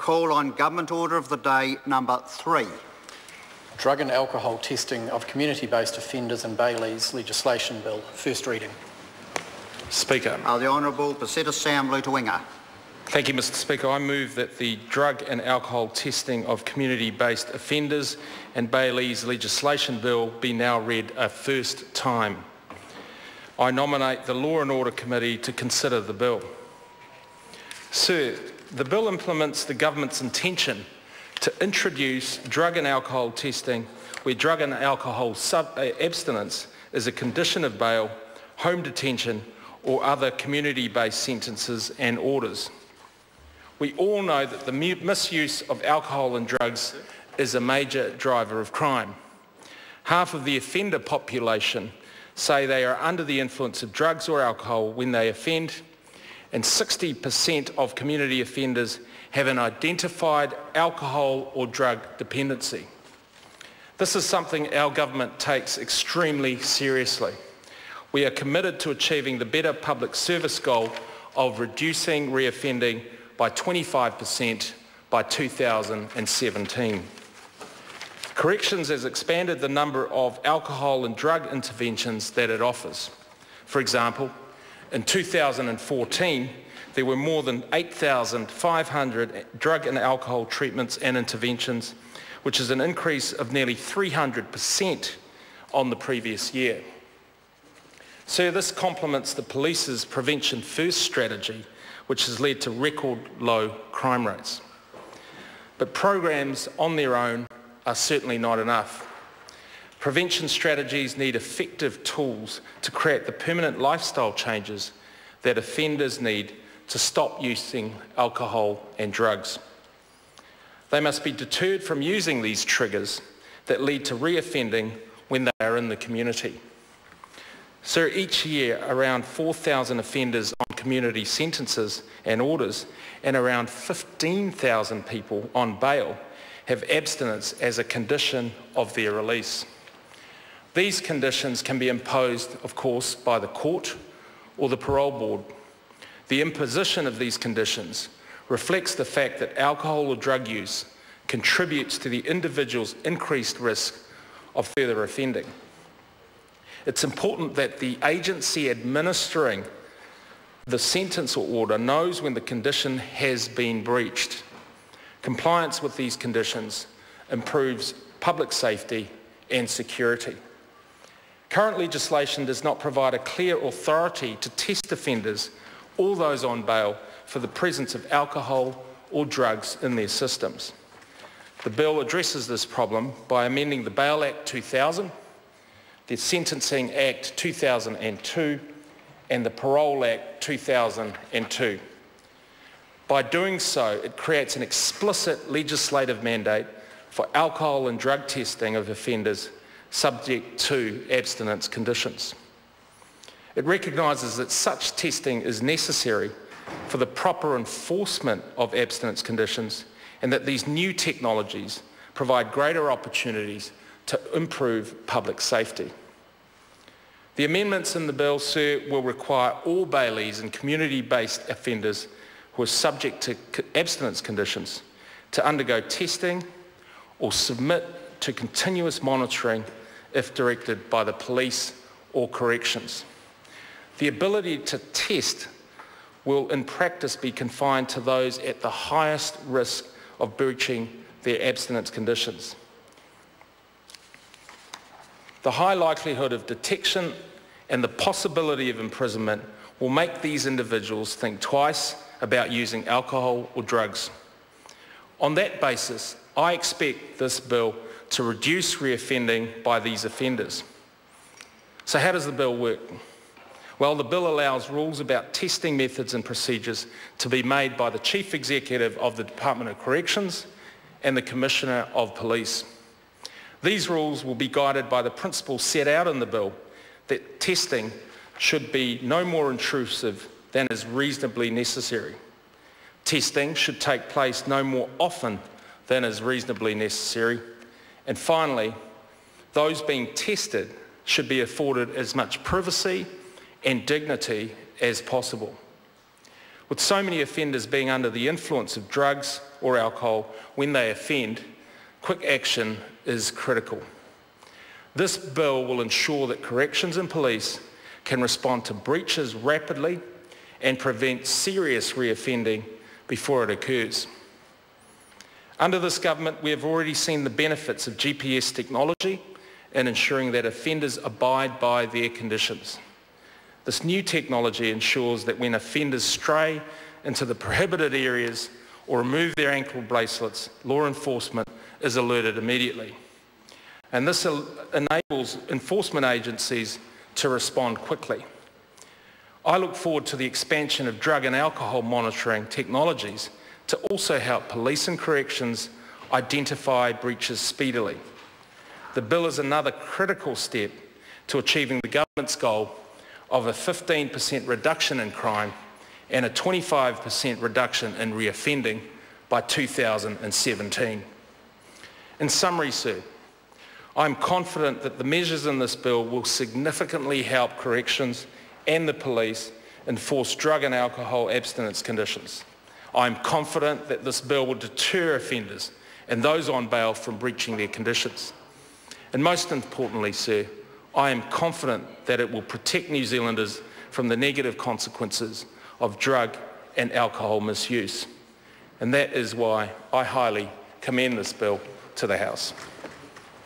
call on Government Order of the Day number 3. Drug and alcohol testing of community-based offenders and Bailees legislation bill. First reading. Speaker. The Honourable Peseta Sam Lotu-Iiga. Thank you, Mr Speaker. I move that the drug and alcohol testing of community-based offenders and Bailees legislation bill be now read a first time. I nominate the Law and Order Committee to consider the bill. Sir, the bill implements the government's intention to introduce drug and alcohol testing where drug and alcohol abstinence is a condition of bail, home detention or other community-based sentences and orders. We all know that the misuse of alcohol and drugs is a major driver of crime. Half of the offender population say they are under the influence of drugs or alcohol when they offend, and 60% of community offenders have an identified alcohol or drug dependency. This is something our government takes extremely seriously. We are committed to achieving the better public service goal of reducing reoffending by 25% by 2017. Corrections has expanded the number of alcohol and drug interventions that it offers. For example, in 2014, there were more than 8,500 drug and alcohol treatments and interventions, which is an increase of nearly 300% on the previous year. So this complements the police's Prevention First strategy, which has led to record low crime rates. But programs on their own are certainly not enough. Prevention strategies need effective tools to create the permanent lifestyle changes that offenders need to stop using alcohol and drugs. They must be deterred from using these triggers that lead to reoffending when they are in the community. So each year, around 4,000 offenders on community sentences and orders and around 15,000 people on bail have abstinence as a condition of their release. These conditions can be imposed, of course, by the court or the parole board. The imposition of these conditions reflects the fact that alcohol or drug use contributes to the individual's increased risk of further offending. It's important that the agency administering the sentence or order knows when the condition has been breached. Compliance with these conditions improves public safety and security. Current legislation does not provide a clear authority to test offenders or those on bail for the presence of alcohol or drugs in their systems. The bill addresses this problem by amending the Bail Act 2000, the Sentencing Act 2002 and the Parole Act 2002. By doing so, it creates an explicit legislative mandate for alcohol and drug testing of offenders subject to abstinence conditions. It recognises that such testing is necessary for the proper enforcement of abstinence conditions and that these new technologies provide greater opportunities to improve public safety. The amendments in the bill, sir, will require all Bailees and community-based offenders who are subject to abstinence conditions to undergo testing or submit to continuous monitoring if directed by the police or corrections. The ability to test will in practice be confined to those at the highest risk of breaching their abstinence conditions. The high likelihood of detection and the possibility of imprisonment will make these individuals think twice about using alcohol or drugs. On that basis, I expect this bill to reduce reoffending by these offenders. So how does the bill work? Well, the bill allows rules about testing methods and procedures to be made by the Chief Executive of the Department of Corrections and the Commissioner of Police. These rules will be guided by the principles set out in the bill that testing should be no more intrusive than is reasonably necessary. Testing should take place no more often than is reasonably necessary. And finally, those being tested should be afforded as much privacy and dignity as possible. With so many offenders being under the influence of drugs or alcohol when they offend, quick action is critical. This bill will ensure that corrections and police can respond to breaches rapidly and prevent serious reoffending before it occurs. Under this government, we have already seen the benefits of GPS technology in ensuring that offenders abide by their conditions. This new technology ensures that when offenders stray into the prohibited areas or remove their ankle bracelets, law enforcement is alerted immediately. And this enables enforcement agencies to respond quickly. I look forward to the expansion of drug and alcohol monitoring technologies to also help police and corrections identify breaches speedily. The bill is another critical step to achieving the government's goal of a 15% reduction in crime and a 25% reduction in reoffending by 2017. In summary, sir, I'm confident that the measures in this bill will significantly help corrections and the police enforce drug and alcohol abstinence conditions. I'm confident that this bill will deter offenders and those on bail from breaching their conditions. And most importantly, sir, I am confident that it will protect New Zealanders from the negative consequences of drug and alcohol misuse. And that is why I highly commend this bill to the House.